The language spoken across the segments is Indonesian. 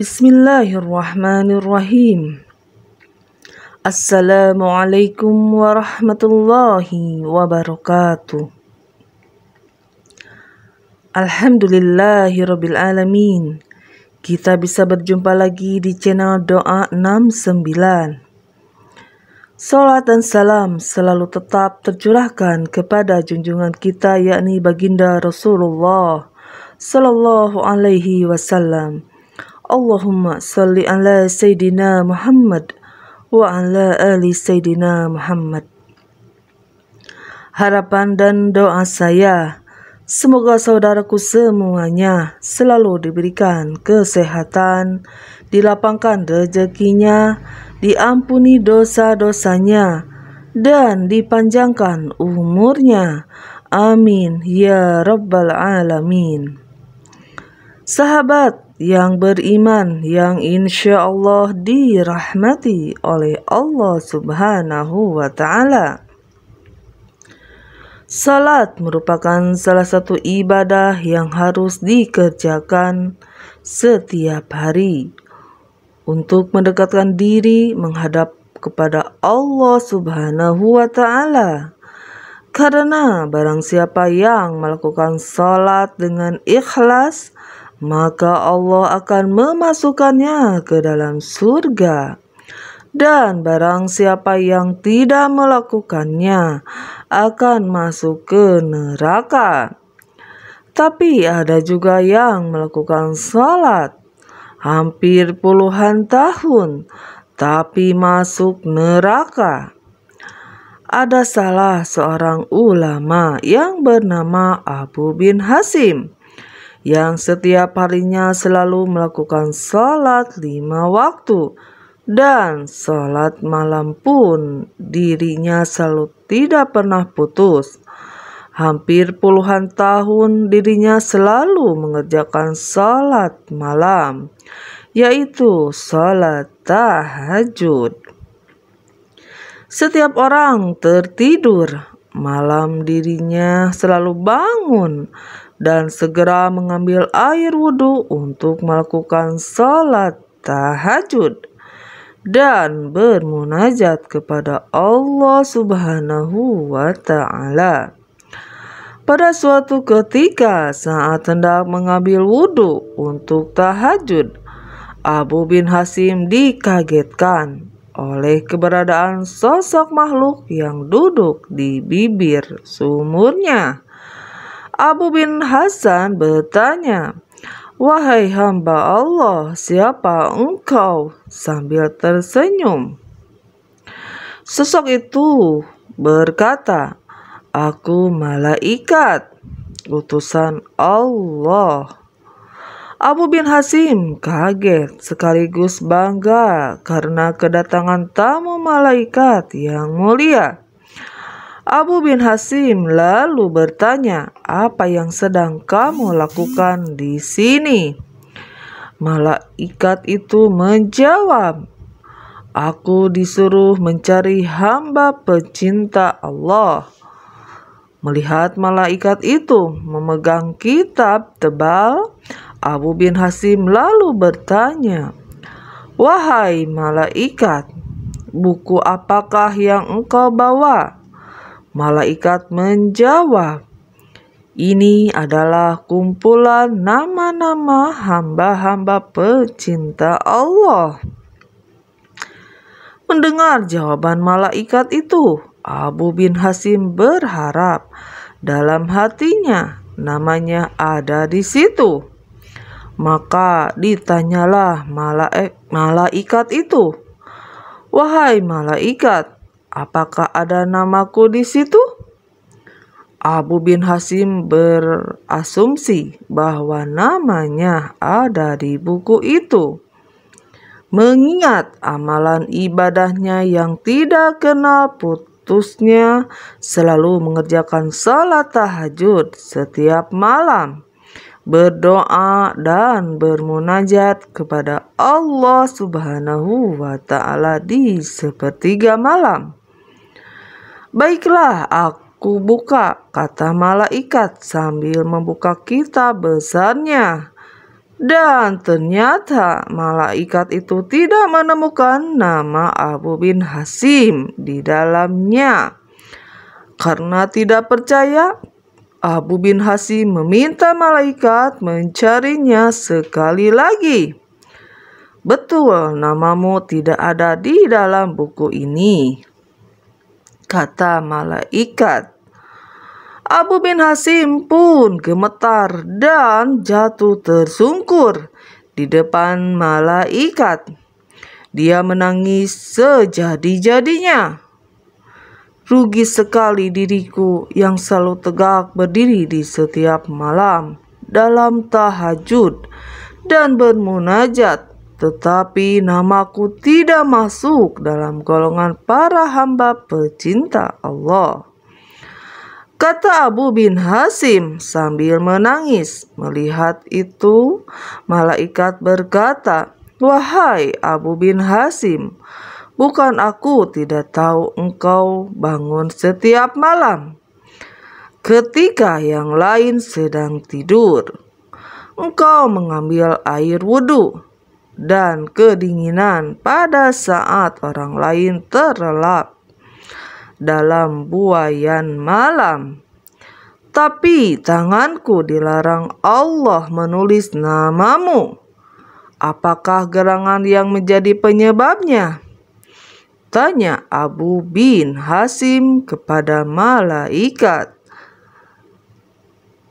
Bismillahirrahmanirrahim. Assalamualaikum warahmatullahi wabarakatuh. Alhamdulillahirabbil alamin. Kita bisa berjumpa lagi di channel Doa 69. Salat dan salam selalu tetap tercurahkan kepada junjungan kita, yakni baginda Rasulullah sallallahu alaihi wasallam. Allahumma salli ala Sayyidina Muhammad wa ala ali Sayyidina Muhammad. Harapan dan doa saya, semoga saudaraku semuanya selalu diberikan kesehatan, dilapangkan rezekinya, diampuni dosa-dosanya, dan dipanjangkan umurnya. Amin ya rabbal alamin. Sahabat yang beriman yang insya Allah dirahmati oleh Allah Subhanahu wa Ta'ala. Salat merupakan salah satu ibadah yang harus dikerjakan setiap hari untuk mendekatkan diri menghadap kepada Allah Subhanahu wa Ta'ala. Karena barang siapa yang melakukan salat dengan ikhlas, maka Allah akan memasukkannya ke dalam surga. Dan barang siapa yang tidak melakukannya akan masuk ke neraka. Tapi ada juga yang melakukan salat hampir puluhan tahun tapi masuk neraka. Ada salah seorang ulama yang bernama Abu bin Hasim yang setiap harinya selalu melakukan salat 5 waktu, dan salat malam pun dirinya selalu tidak pernah putus. Hampir puluhan tahun dirinya selalu mengerjakan salat malam, yaitu salat tahajud. Setiap orang tertidur malam, dirinya selalu bangun dan segera mengambil air wudhu untuk melakukan salat tahajud dan bermunajat kepada Allah Subhanahu wa Ta'ala. Pada suatu ketika saat hendak mengambil wudhu untuk tahajud, Abu bin Hasim dikagetkan oleh keberadaan sosok makhluk yang duduk di bibir sumurnya. Abu bin Hasan bertanya, "Wahai hamba Allah, siapa engkau?" sambil tersenyum. Sosok itu berkata, "Aku malaikat, utusan Allah." Abu bin Hasim kaget sekaligus bangga karena kedatangan tamu malaikat yang mulia. Abu bin Hasim lalu bertanya, "Apa yang sedang kamu lakukan di sini?" Malaikat itu menjawab, "Aku disuruh mencari hamba pecinta Allah." Melihat malaikat itu memegang kitab tebal, Abu bin Hasim lalu bertanya, "Wahai malaikat, buku apakah yang engkau bawa?" Malaikat menjawab, "Ini adalah kumpulan nama-nama hamba-hamba pecinta Allah." Mendengar jawaban malaikat itu, Abu bin Hasim berharap dalam hatinya namanya ada di situ. Maka ditanyalah malaikat itu, "Wahai malaikat, apakah ada namaku di situ?" Abu bin Hasim berasumsi bahwa namanya ada di buku itu, mengingat amalan ibadahnya yang tidak kenal putusnya, selalu mengerjakan salat tahajud setiap malam, berdoa dan bermunajat kepada Allah Subhanahu wa Ta'ala di sepertiga malam. "Baiklah, aku buka," kata malaikat sambil membuka kitab besarnya. Dan ternyata malaikat itu tidak menemukan nama Abu bin Hasim di dalamnya. Karena tidak percaya, Abu bin Hasim meminta malaikat mencarinya sekali lagi. "Betul, namamu tidak ada di dalam buku ini," kata malaikat. Abu bin Hasim pun gemetar dan jatuh tersungkur di depan malaikat. Dia menangis sejadi-jadinya. "Rugi sekali diriku yang selalu tegak berdiri di setiap malam dalam tahajud dan bermunajat, tetapi namaku tidak masuk dalam golongan para hamba pecinta Allah," kata Abu bin Hasim sambil menangis. Melihat itu, malaikat berkata, "Wahai Abu bin Hasim, bukan aku tidak tahu engkau bangun setiap malam ketika yang lain sedang tidur. Engkau mengambil air wudhu dan kedinginan pada saat orang lain terlelap dalam buayan malam. Tapi tanganku dilarang Allah menulis namamu. Apakah gerangan yang menjadi penyebabnya?" tanya Abu bin Hasim kepada malaikat.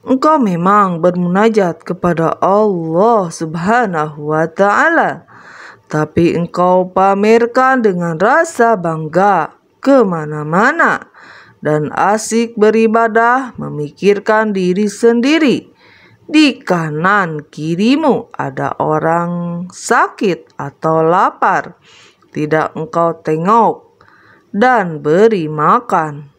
"Engkau memang bermunajat kepada Allah Subhanahu wa Ta'ala, tapi engkau pamerkan dengan rasa bangga kemana-mana dan asik beribadah memikirkan diri sendiri. Di kanan kirimu ada orang sakit atau lapar, tidak engkau tengok dan beri makan.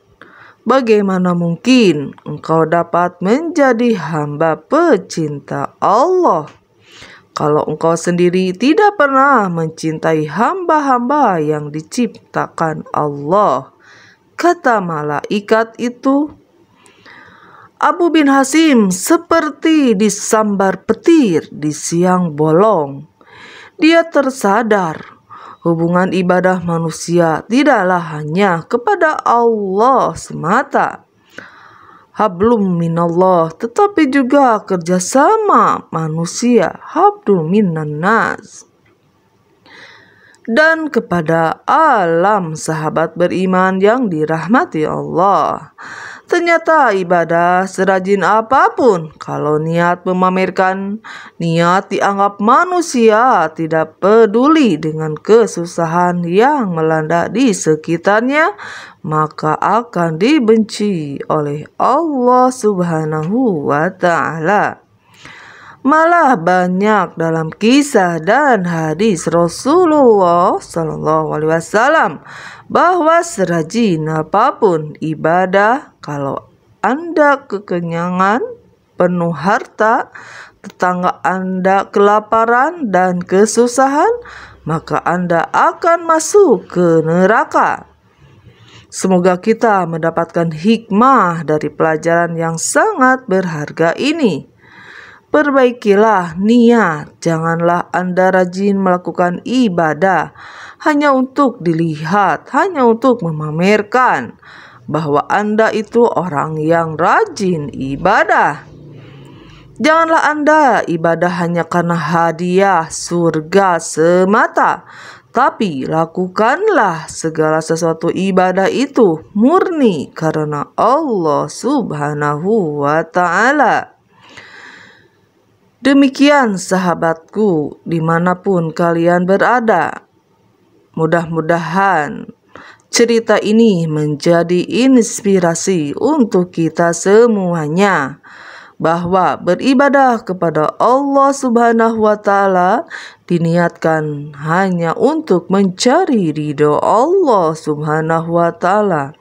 Bagaimana mungkin engkau dapat menjadi hamba pecinta Allah kalau engkau sendiri tidak pernah mencintai hamba-hamba yang diciptakan Allah?" kata malaikat itu. Abu bin Hasim seperti disambar petir di siang bolong. Dia tersadar hubungan ibadah manusia tidaklah hanya kepada Allah semata, hablum minallah, tetapi juga kerjasama manusia, hablum minan nas, dan kepada alam sahabat beriman yang dirahmati Allah. Ternyata ibadah serajin apapun, kalau niat memamerkan, niat dianggap manusia tidak peduli dengan kesusahan yang melanda di sekitarnya, maka akan dibenci oleh Allah Subhanahu wa Ta'ala. Malah banyak dalam kisah dan hadis Rasulullah SAW bahwa serajin apapun ibadah, kalau Anda kekenyangan, penuh harta, tetangga Anda kelaparan dan kesusahan, maka Anda akan masuk ke neraka. Semoga kita mendapatkan hikmah dari pelajaran yang sangat berharga ini. Perbaikilah niat, janganlah Anda rajin melakukan ibadah hanya untuk dilihat, hanya untuk memamerkan bahwa Anda itu orang yang rajin ibadah. Janganlah Anda ibadah hanya karena hadiah surga semata, tapi lakukanlah segala sesuatu ibadah itu murni karena Allah Subhanahu wa Ta'ala. Demikian sahabatku, dimanapun kalian berada, mudah-mudahan cerita ini menjadi inspirasi untuk kita semuanya, bahwa beribadah kepada Allah Subhanahu wa Ta'ala diniatkan hanya untuk mencari ridho Allah Subhanahu wa Ta'ala.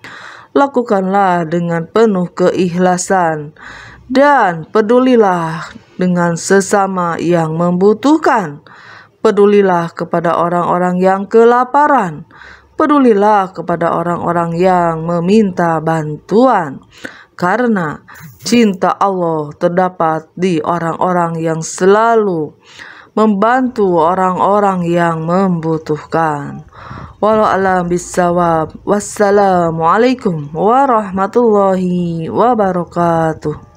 Lakukanlah dengan penuh keikhlasan dan pedulilah dengan sesama yang membutuhkan. Pedulilah kepada orang-orang yang kelaparan. Pedulilah kepada orang-orang yang meminta bantuan. karena cinta Allah terdapat di orang-orang yang selalu membantu orang-orang yang membutuhkan. Walau alam bisawab. Wassalamualaikum warahmatullahi wabarakatuh.